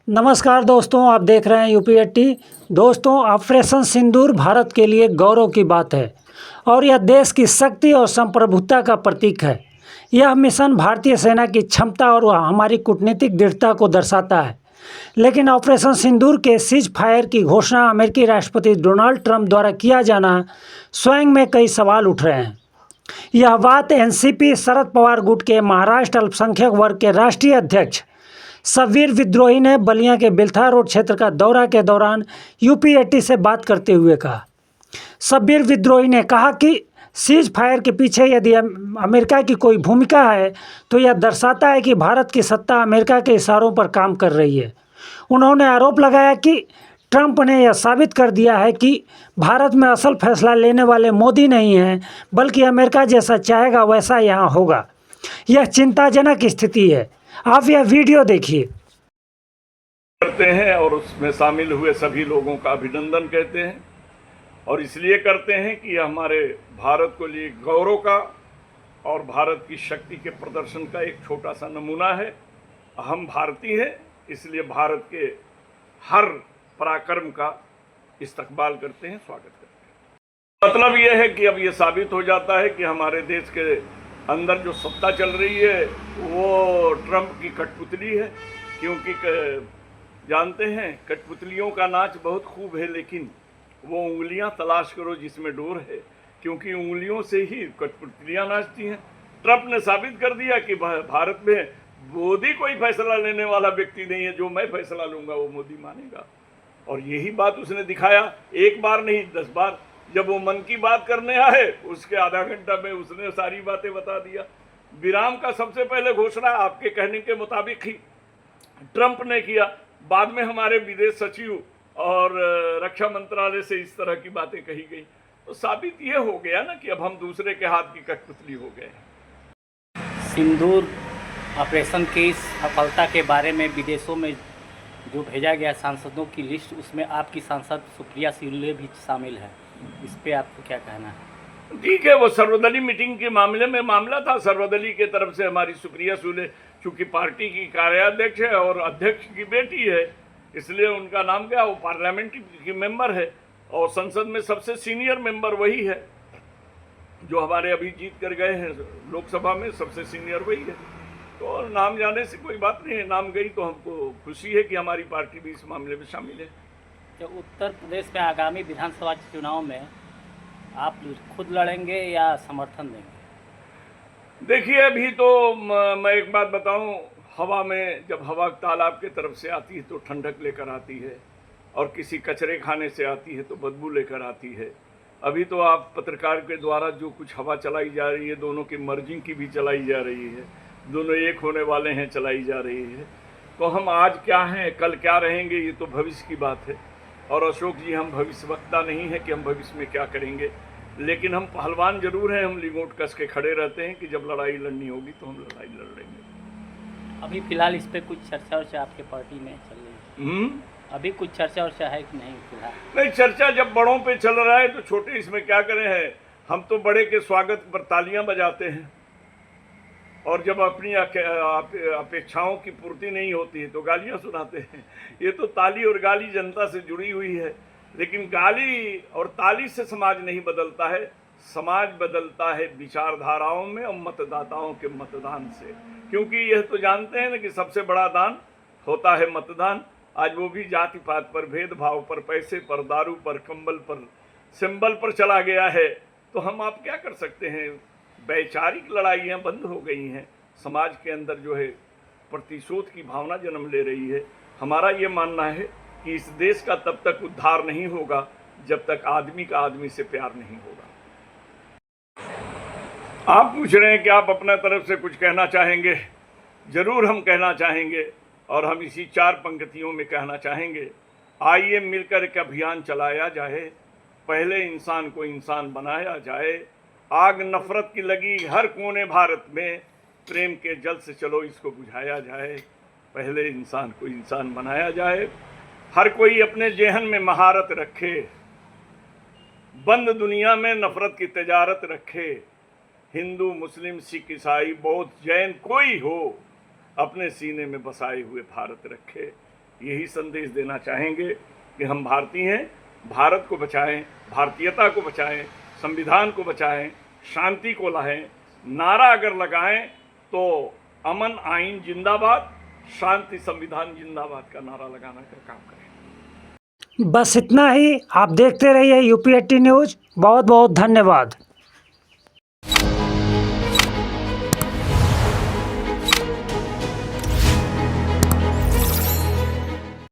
नमस्कार दोस्तों, आप देख रहे हैं यूपी80। दोस्तों, ऑपरेशन सिंदूर भारत के लिए गौरव की बात है और यह देश की शक्ति और संप्रभुता का प्रतीक है। यह मिशन भारतीय सेना की क्षमता और हमारी कूटनीतिक दृढ़ता को दर्शाता है। लेकिन ऑपरेशन सिंदूर के सीज फायर की घोषणा अमेरिकी राष्ट्रपति डोनाल्ड ट्रंप द्वारा किया जाना स्वयं में कई सवाल उठ रहे हैं। यह बात एनसीपी शरद पवार गुट के महाराष्ट्र अल्पसंख्यक वर्ग के राष्ट्रीय अध्यक्ष शब्बीर विद्रोही ने बलिया के बिल्था रोड क्षेत्र का दौरा के दौरान यूपी80 से बात करते हुए कहा। शब्बीर विद्रोही ने कहा कि सीज फायर के पीछे यदि अमेरिका की कोई भूमिका है तो यह दर्शाता है कि भारत की सत्ता अमेरिका के इशारों पर काम कर रही है। उन्होंने आरोप लगाया कि ट्रंप ने यह साबित कर दिया है कि भारत में असल फैसला लेने वाले मोदी नहीं हैं, बल्कि अमेरिका जैसा चाहेगा वैसा यहाँ होगा। यह चिंताजनक स्थिति है। आप यह वीडियो देखिए। करते हैं और उसमें शामिल हुए सभी लोगों का अभिनंदन कहते हैं और इसलिए करते हैं कि यह हमारे भारत को लिए गौरव का और भारत की शक्ति के प्रदर्शन का एक छोटा सा नमूना है। हम भारतीय हैं, इसलिए भारत के हर पराक्रम का इस्तकबाल करते हैं, स्वागत करते हैं। मतलब यह है कि अब यह साबित हो जाता है कि हमारे देश के अंदर जो सत्ता चल रही है वो ट्रंप की कठपुतली है, क्योंकि जानते हैं कठपुतलियों का नाच बहुत खूब है, लेकिन वो उंगलियां तलाश करो जिसमें डोर है, क्योंकि उंगलियों से ही कठपुतलियां नाचती हैं। ट्रंप ने साबित कर दिया कि भारत में मोदी कोई फैसला लेने वाला व्यक्ति नहीं है, जो मैं फैसला लूंगा वो मोदी मानेगा। और यही बात उसने दिखाया, एक बार नहीं 10 बार। जब वो मन की बात करने आए उसके आधा घंटा में उसने सारी बातें बता दिया। विराम का सबसे पहले घोषणा आपके कहने के मुताबिक ही ट्रंप ने किया, बाद में हमारे विदेश सचिव और रक्षा मंत्रालय से इस तरह की बातें कही गई। तो साबित ये हो गया ना कि अब हम दूसरे के हाथ की कठपुतली हो गए। सिंदूर ऑपरेशन की सफलता के बारे में विदेशों में जो भेजा गया सांसदों की लिस्ट, उसमें आपकी सांसद सुप्रिया सुले भी शामिल है। इस पे आपको क्या कहना है? ठीक है, वो सर्वदलीय मीटिंग के मामले में मामला था। सर्वदलीय के तरफ से हमारी सुप्रिया सुले चूंकि पार्टी की कार्याध्यक्ष है और अध्यक्ष की बेटी है, इसलिए उनका नाम क्या, वो पार्लियामेंट की मेंबर है और संसद में सबसे सीनियर मेंबर वही है। जो हमारे अभी जीत कर गए हैं लोकसभा में, सबसे सीनियर वही है। तो नाम जाने से कोई बात नहीं है, नाम गई तो हमको खुशी है कि हमारी पार्टी भी इस मामले में शामिल है। जो उत्तर प्रदेश में आगामी विधानसभा चुनाव में आप खुद लड़ेंगे या समर्थन देंगे? देखिए, अभी तो मैं एक बात बताऊं, हवा में जब हवा तालाब के तरफ से आती है तो ठंडक लेकर आती है और किसी कचरे खाने से आती है तो बदबू लेकर आती है। अभी तो आप पत्रकार के द्वारा जो कुछ हवा चलाई जा रही है, दोनों की मर्जिंग की भी चलाई जा रही है, दोनों एक होने वाले हैं, चलाई जा रही है। तो हम आज क्या हैं, कल क्या रहेंगे, ये तो भविष्य की बात है। और अशोक जी, हम भविष्यवक्ता नहीं है कि हम भविष्य में क्या करेंगे, लेकिन हम पहलवान जरूर हैं। हम लिंगोट कस के खड़े रहते हैं कि जब लड़ाई लड़नी होगी तो हम लड़ाई लड़ लेंगे। अभी फिलहाल इस पे कुछ चर्चा वर्चा आपके पार्टी में चल रही है? अभी कुछ चर्चा वर्चा है कि नहीं? फिलहाल नहीं। चर्चा जब बड़ों पे चल रहा है तो छोटे इसमें क्या करें हैं। हम तो बड़े के स्वागत पर तालियां बजाते हैं और जब अपनी अपेक्षाओं की पूर्ति नहीं होती है तो गालियां सुनाते हैं। ये तो ताली और गाली जनता से जुड़ी हुई है, लेकिन गाली और ताली से समाज नहीं बदलता है। समाज बदलता है विचारधाराओं में और मतदाताओं के मतदान से, क्योंकि यह तो जानते हैं ना कि सबसे बड़ा दान होता है मतदान। आज वो भी जाति पात पर, भेदभाव पर, पैसे पर, दारू पर, कंबल पर, सिंबल पर चला गया है। तो हम आप क्या कर सकते हैं। वैचारिक लड़ाइयाँ बंद हो गई हैं, समाज के अंदर जो है प्रतिशोध की भावना जन्म ले रही है। हमारा ये मानना है कि इस देश का तब तक उद्धार नहीं होगा जब तक आदमी का आदमी से प्यार नहीं होगा। आप पूछ रहे हैं कि आप अपना तरफ से कुछ कहना चाहेंगे। जरूर हम कहना चाहेंगे और हम इसी 4 पंक्तियों में कहना चाहेंगे। आइए मिलकर एक अभियान चलाया जाए, पहले इंसान को इंसान बनाया जाए। आग नफरत की लगी हर कोने भारत में, प्रेम के जल से चलो इसको बुझाया जाए। पहले इंसान को इंसान बनाया जाए। हर कोई अपने जेहन में महारत रखे, बंद दुनिया में नफरत की तजारत रखे। हिंदू, मुस्लिम, सिख, ईसाई, बौद्ध, जैन कोई हो, अपने सीने में बसाए हुए भारत रखे। यही संदेश देना चाहेंगे कि हम भारतीय हैं, भारत को बचाएं, भारतीयता को बचाएं, संविधान को बचाएं, शांति को लाएं। नारा अगर लगाएं तो अमन आइन जिंदाबाद, शांति संविधान जिंदाबाद का नारा लगाना का काम करें। बस इतना ही। आप देखते रहिए UP 80 न्यूज़। बहुत बहुत धन्यवाद।